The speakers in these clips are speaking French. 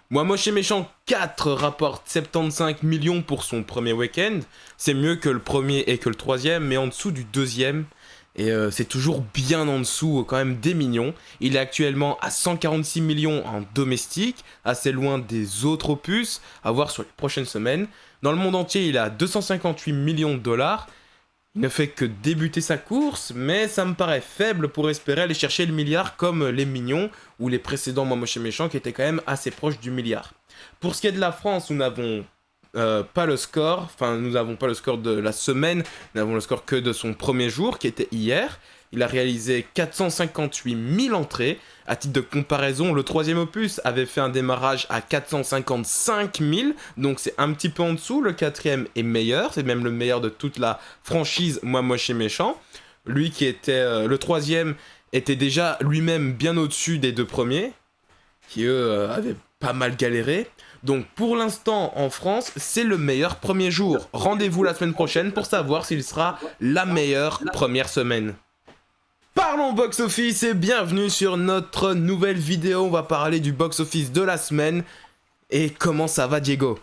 Moi Moche et Méchant 4 rapporte 75 millions pour son premier week-end. C'est mieux que le premier et que le troisième, mais en dessous du deuxième. Et c'est toujours bien en dessous quand même des millions. Il est actuellement à 146 millions en domestique, assez loin des autres opus, à voir sur les prochaines semaines. Dans le monde entier, il a 258 millions de dollars. Il ne fait que débuter sa course, mais ça me paraît faible pour espérer aller chercher le milliard comme les Mignons ou les précédents Moi Moche et Méchant qui étaient quand même assez proches du milliard. Pour ce qui est de la France, nous n'avons pas le score, enfin nous n'avons pas le score de la semaine, nous n'avons le score que de son premier jour qui était hier. Il a réalisé 458 000 entrées. À titre de comparaison, le troisième opus avait fait un démarrage à 455 000, donc c'est un petit peu en dessous. Le quatrième est meilleur, c'est même le meilleur de toute la franchise Moi Moche et Méchant. Lui qui était le troisième était déjà lui-même bien au-dessus des deux premiers, qui eux avaient pas mal galéré. Donc pour l'instant en France, c'est le meilleur premier jour. Rendez-vous la semaine prochaine pour savoir s'il sera la meilleure première semaine. Parlons box-office et bienvenue sur notre nouvelle vidéo. On va parler du box-office de la semaine. Et comment ça va, Diego?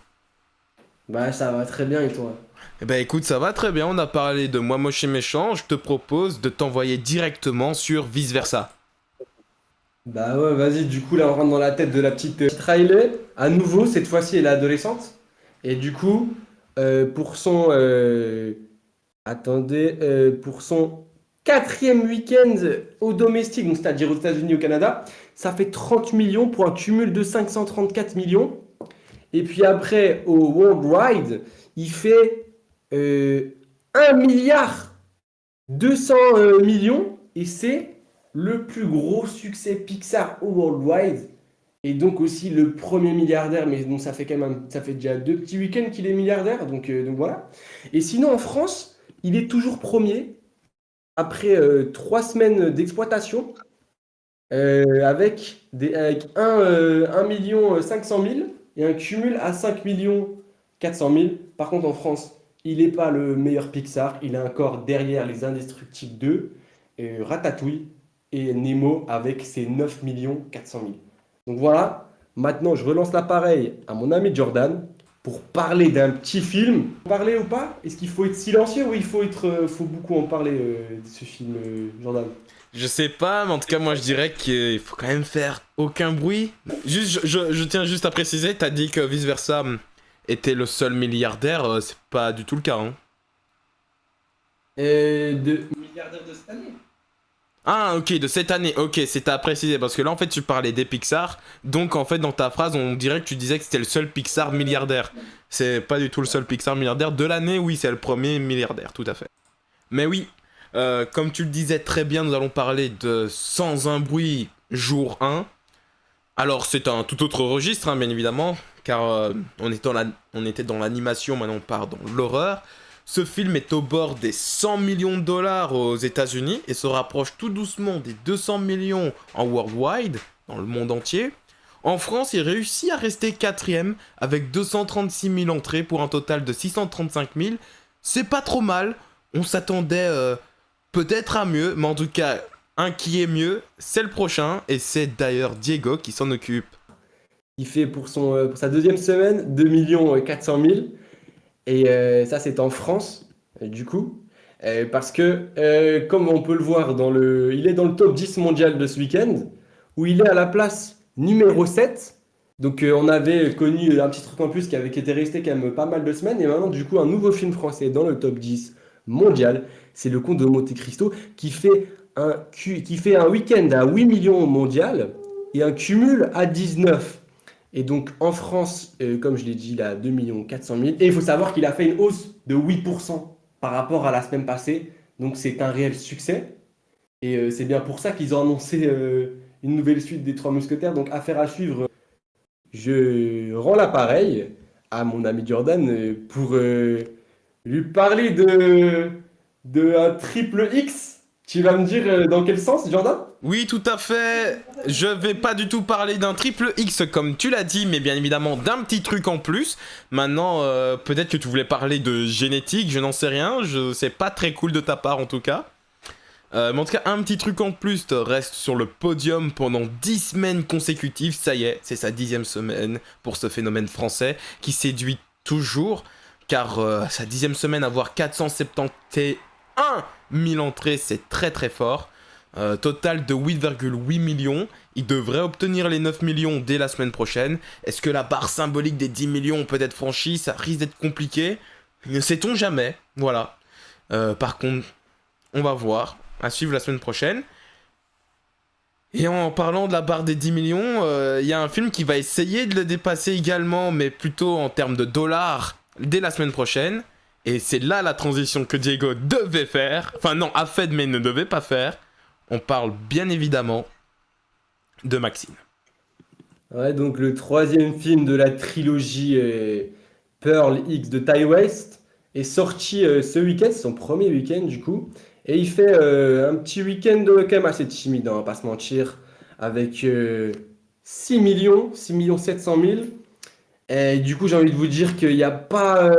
Bah ça va très bien et toi? Eh ben écoute, ça va très bien. On a parlé de Moi Moche et Méchant. Je te propose de t'envoyer directement sur Vice Versa. Bah ouais, vas-y, du coup là on rentre dans la tête de la petite Riley. À nouveau, cette fois-ci elle est adolescente. Et du coup, pour son... attendez, pour son quatrième week-end au domestique, donc c'est-à-dire aux États-Unis et au Canada, ça fait 30 millions pour un cumul de 534 millions. Et puis après, au Worldwide, il fait 1 milliard 200 millions et c'est le plus gros succès Pixar au worldwide et donc aussi le premier milliardaire, mais donc ça fait quand même ça fait déjà deux petits week-ends qu'il est milliardaire, donc voilà. Et sinon en France, il est toujours premier après 3 semaines d'exploitation avec 1 million 500 000 et un cumul à 5 millions 400 000. Par contre, en France, il n'est pas le meilleur Pixar. Il est encore derrière Les Indestructibles 2, Ratatouille et Nemo avec ses 9 millions 400 000. Donc voilà, maintenant je relance l'appareil à mon ami Jordan pour parler d'un petit film. Parler ou pas? Est-ce qu'il faut être silencieux ou il faut beaucoup en parler de ce film, Jordan? Je sais pas, mais en tout cas, moi je dirais qu'il faut quand même faire aucun bruit. Juste, je tiens juste à préciser, t'as dit que Vice Versa était le seul milliardaire, c'est pas du tout le cas, hein. De milliardaire de cette année. Ah, ok, de cette année, ok, c'est à préciser, parce que là en fait tu parlais des Pixar, donc en fait dans ta phrase on dirait que tu disais que c'était le seul Pixar milliardaire. C'est pas du tout le seul Pixar milliardaire de l'année, oui, c'est le premier milliardaire, tout à fait. Mais oui, comme tu le disais très bien, nous allons parler de Sans un bruit, jour 1. Alors c'est un tout autre registre, hein, bien évidemment, car on était dans l'animation, maintenant on part dans l'horreur. Ce film est au bord des 100 millions de dollars aux États-Unis et se rapproche tout doucement des 200 millions en worldwide, dans le monde entier. En France, il réussit à rester quatrième avec 236 000 entrées pour un total de 635 000. C'est pas trop mal, on s'attendait peut-être à mieux, mais en tout cas, un qui est mieux, c'est le prochain et c'est d'ailleurs Diego qui s'en occupe. Il fait pour sa deuxième semaine 2 millions 400 000. Et ça, c'est en France, du coup. Parce que, comme on peut le voir, il est dans le top 10 mondial de ce week-end, où il est à la place numéro 7. Donc, on avait connu un petit truc en plus qui était resté quand même pas mal de semaines. Et maintenant, du coup, un nouveau film français dans le top 10 mondial, c'est Le Comte de Monte-Cristo, qui fait un week-end à 8 millions mondial et un cumul à 19. Et donc en France, comme je l'ai dit, il a 2 400 000. Et il faut savoir qu'il a fait une hausse de 8% par rapport à la semaine passée. Donc c'est un réel succès. Et c'est bien pour ça qu'ils ont annoncé une nouvelle suite des Trois Mousquetaires. Donc affaire à suivre. Je rends l'appareil à mon ami Jordan pour lui parler de un triple X. Tu vas me dire dans quel sens, Jordan? Oui, tout à fait. Je vais pas du tout parler d'un triple X comme tu l'as dit, mais bien évidemment d'un petit truc en plus. Maintenant, peut-être que tu voulais parler de génétique, je n'en sais rien. C'est pas très cool de ta part en tout cas. Mais en tout cas, un petit truc en plus reste sur le podium pendant 10 semaines consécutives. Ça y est, c'est sa 10e semaine pour ce phénomène français qui séduit toujours. Car sa 10e semaine, avoir 471 000 entrées, c'est très très fort. Total de 8,8 millions. Il devrait obtenir les 9 millions dès la semaine prochaine. Est-ce que la barre symbolique des 10 millions peut être franchie? Ça risque d'être compliqué. Ne sait-on jamais. Voilà. Par contre, on va voir. À suivre la semaine prochaine. Et en parlant de la barre des 10 millions, il y a un film qui va essayer de le dépasser également, mais plutôt en termes de dollars, dès la semaine prochaine. Et c'est là la transition que Diego devait faire. Enfin non, a fait mais ne devait pas faire. On parle bien évidemment de Maxine. Ouais, donc le troisième film de la trilogie Pearl X de Ty West est sorti ce week-end, c'est son premier week-end du coup. Et il fait un petit week-end quand même assez timide, hein, on va pas se mentir, avec 6 millions 700 000. Et du coup, j'ai envie de vous dire qu'il n'y a pas,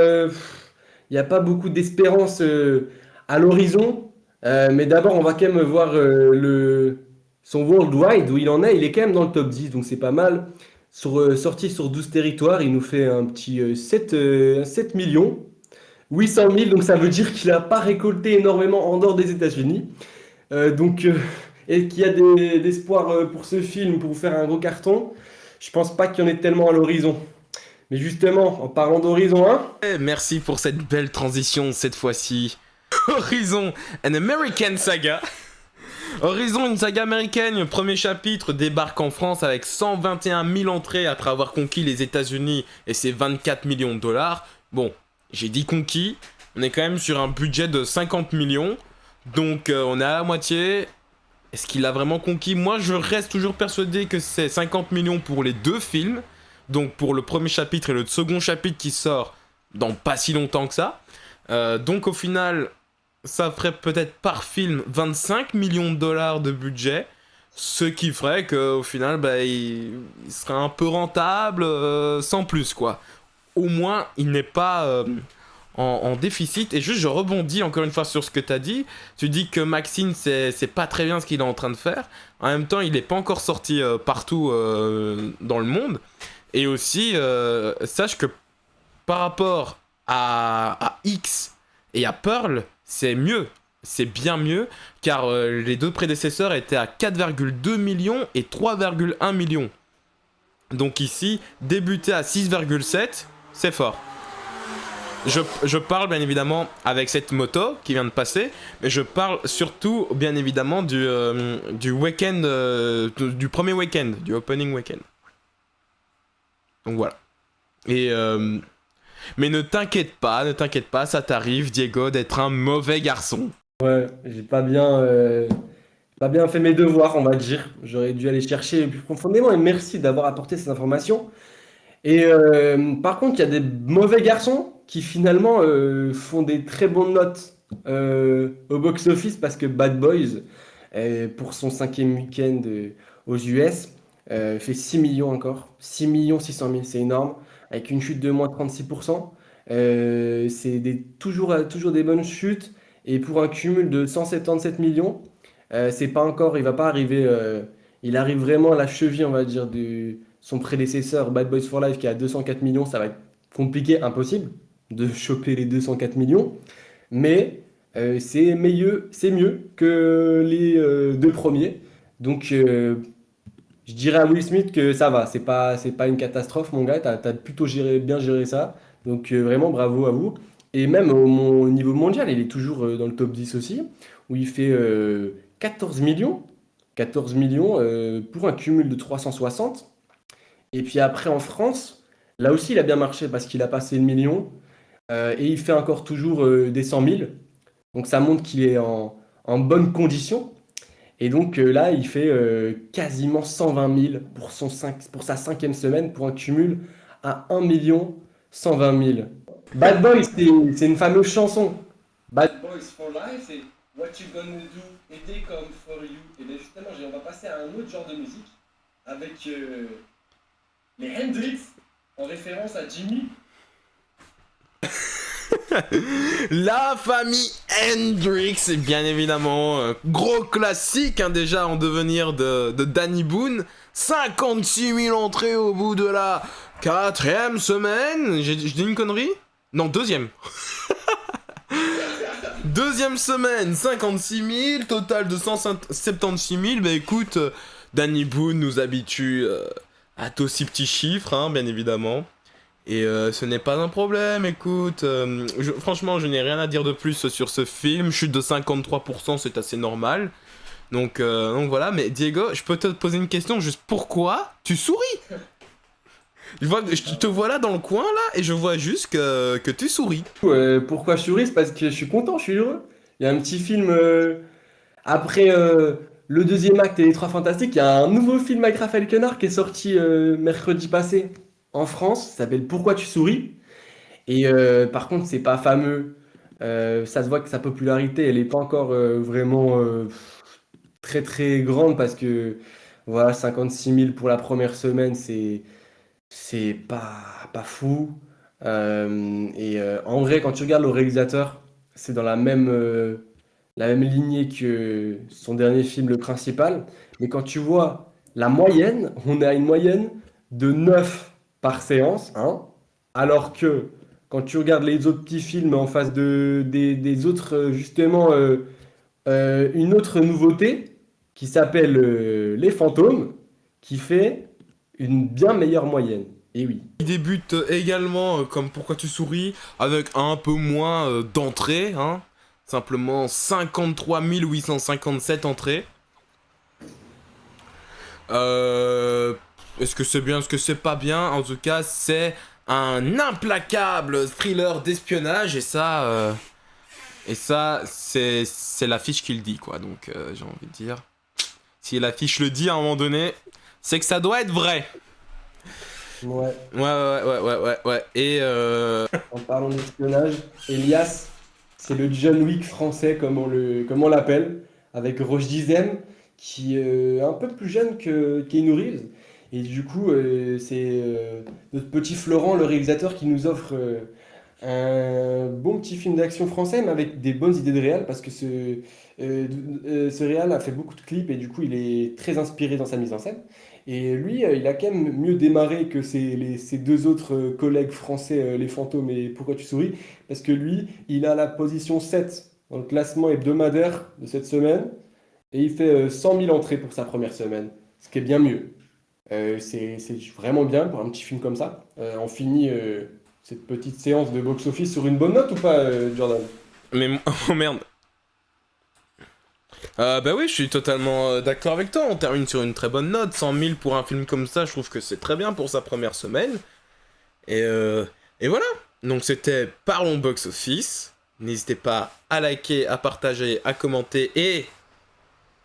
il y a pas beaucoup d'espérance à l'horizon. Mais d'abord, on va quand même voir son worldwide, où il en est. Il est quand même dans le top 10, donc c'est pas mal. Sorti sur 12 territoires, il nous fait un petit 7 millions 800 000, donc ça veut dire qu'il n'a pas récolté énormément en dehors des États-Unis. Donc, et qu'il y a d'espoir pour ce film, pour faire un gros carton. Je pense pas qu'il y en ait tellement à l'horizon. Mais justement, en parlant d'Horizon 1, Merci pour cette belle transition cette fois-ci. Horizon, an American saga. Horizon, une saga américaine, le premier chapitre débarque en France avec 121 000 entrées après avoir conquis les États-Unis et ses 24 millions de dollars. Bon, j'ai dit conquis, on est quand même sur un budget de 50 millions, donc on est à la moitié. Est-ce qu'il a vraiment conquis? Moi, je reste toujours persuadé que c'est 50 millions pour les deux films, donc pour le premier chapitre et le second chapitre qui sort dans pas si longtemps que ça. Donc au final, ça ferait peut-être par film 25 millions de dollars de budget, ce qui ferait qu'au final, bah, il serait un peu rentable, sans plus, quoi. Au moins, il n'est pas en déficit. Et juste, je rebondis encore une fois sur ce que tu as dit. Tu dis que Maxine, c'est pas très bien ce qu'il est en train de faire. En même temps, il n'est pas encore sorti partout dans le monde. Et aussi, sache que par rapport à X et à Pearl, c'est mieux. C'est bien mieux, car les deux prédécesseurs étaient à 4,2 millions et 3,1 millions. Donc ici, débuter à 6,7, c'est fort. Je parle bien évidemment avec cette moto qui vient de passer, mais je parle surtout bien évidemment du week-end, du premier week-end, du opening week-end. Donc voilà. Et mais ne t'inquiète pas, ça t'arrive, Diego, d'être un mauvais garçon. ouais, j'ai pas bien fait mes devoirs, on va dire. J'aurais dû aller chercher plus profondément et merci d'avoir apporté ces informations. Et par contre, il y a des mauvais garçons qui finalement font des très bonnes notes au box-office parce que Bad Boys, pour son cinquième week-end aux US, fait 6 millions encore. 6 600 000, c'est énorme. Avec une chute de moins 36%. C'est toujours des bonnes chutes. Et pour un cumul de 177 millions, c'est pas encore, il va pas arriver. Il arrive vraiment à la cheville, on va dire, de son prédécesseur Bad Boys for Life qui a 204 millions. Ça va être compliqué, impossible de choper les 204 millions. Mais c'est mieux que les deux premiers. Donc, je dirais à Will Smith que ça va. C'est pas une catastrophe, mon gars. T'as plutôt bien géré ça. Donc, vraiment, bravo à vous. Et même au niveau mondial, il est toujours dans le top 10 aussi, où il fait 14 millions. 14 millions pour un cumul de 360. Et puis après, en France, là aussi, il a bien marché parce qu'il a passé le million. Et il fait encore toujours des 100 000. Donc ça montre qu'il est en bonne condition. Et donc là, il fait quasiment 120 000 pour sa cinquième semaine, pour un cumul à 1 million 120 000. Bad Boy, c'est une fameuse chanson. Bad Boys for Life, c'est What You Gonna Do, et They Come For You. Et bien justement, on va passer à un autre genre de musique, avec les Hendrix, en référence à Jimmy. La famille Hendrix, bien évidemment, gros classique hein, déjà en devenir de Danny Boone. 56 000 entrées au bout de la 4e semaine. J'ai dit une connerie? Non, 2e. 2e semaine, 56 000, total de 176 000. Bah écoute, Danny Boone nous habitue à d'aussi petits chiffres, hein, bien évidemment. Et ce n'est pas un problème, écoute. Franchement, je n'ai rien à dire de plus sur ce film. Chute de 53%, c'est assez normal. Donc voilà, mais Diego, je peux te poser une question, juste pourquoi tu souris? Je te vois là dans le coin, là, et je vois juste que tu souris. Pourquoi je souris? C'est parce que je suis content, je suis heureux. Il y a un petit film après le deuxième acte et les Trois Fantastiques. Il y a un nouveau film avec Raphaël Quenard qui est sorti mercredi passé en France. Ça s'appelle Pourquoi tu souris? Et par contre, c'est pas fameux. Ça se voit que sa popularité, elle est pas encore vraiment très très grande parce que voilà, 56 000 pour la première semaine, c'est pas fou. En vrai, quand tu regardes le réalisateur, c'est dans la même lignée que son dernier film, le principal. Mais quand tu vois la moyenne, on est à une moyenne de 9 par séance, hein, alors que quand tu regardes les autres petits films en face des autres, justement, une autre nouveauté qui s'appelle Les Fantômes, qui fait une bien meilleure moyenne. Et oui. Il débute également, comme Pourquoi tu souris, avec un peu moins d'entrées, hein. Simplement 53 857 entrées. Est-ce que c'est bien, est-ce que c'est pas bien? En tout cas, c'est un implacable thriller d'espionnage et ça, c'est l'affiche qui le dit, quoi. Donc, j'ai envie de dire, si l'affiche le dit à un moment donné, c'est que ça doit être vrai. Ouais. Ouais. Et En parlant d'espionnage, Elias, c'est le John Wick français, comme on l'appelle, avec Roche Dizem, qui est un peu plus jeune que Keanu Reeves. Et du coup, c'est notre petit Florent, le réalisateur, qui nous offre un bon petit film d'action français, mais avec des bonnes idées de réal, parce que ce réal a fait beaucoup de clips et du coup, il est très inspiré dans sa mise en scène. Et lui, il a quand même mieux démarré que ses deux autres collègues français, Les Fantômes et Pourquoi tu souris, parce que lui, il a la position 7 dans le classement hebdomadaire de cette semaine, et il fait 100 000 entrées pour sa première semaine, ce qui est bien mieux. C'est vraiment bien pour un petit film comme ça. On finit cette petite séance de box-office sur une bonne note ou pas, Jordan? mais oh merde. Bah oui, je suis totalement d'accord avec toi. On termine sur une très bonne note. 100 000 pour un film comme ça, je trouve que c'est très bien pour sa première semaine. Et voilà. Donc c'était Parlons Box Office. N'hésitez pas à liker, à partager, à commenter et...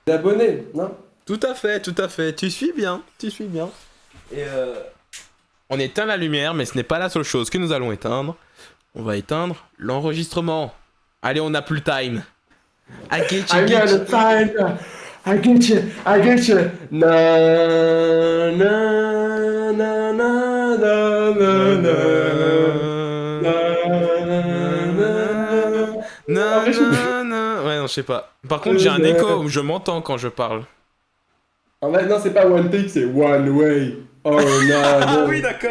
D'abonnés, non? Tout à fait. Tu suis bien. Et on éteint la lumière, mais ce n'est pas la seule chose que nous allons éteindre. On va éteindre l'enregistrement. Allez, on n'a plus le time. I get you, I got the time. I get you. Na na na na na na na. Ouais, non, je sais pas. Par contre, j'ai un écho, je m'entends quand je parle. En fait, non, c'est pas one take, c'est one way. Oh non. Ah oui, d'accord.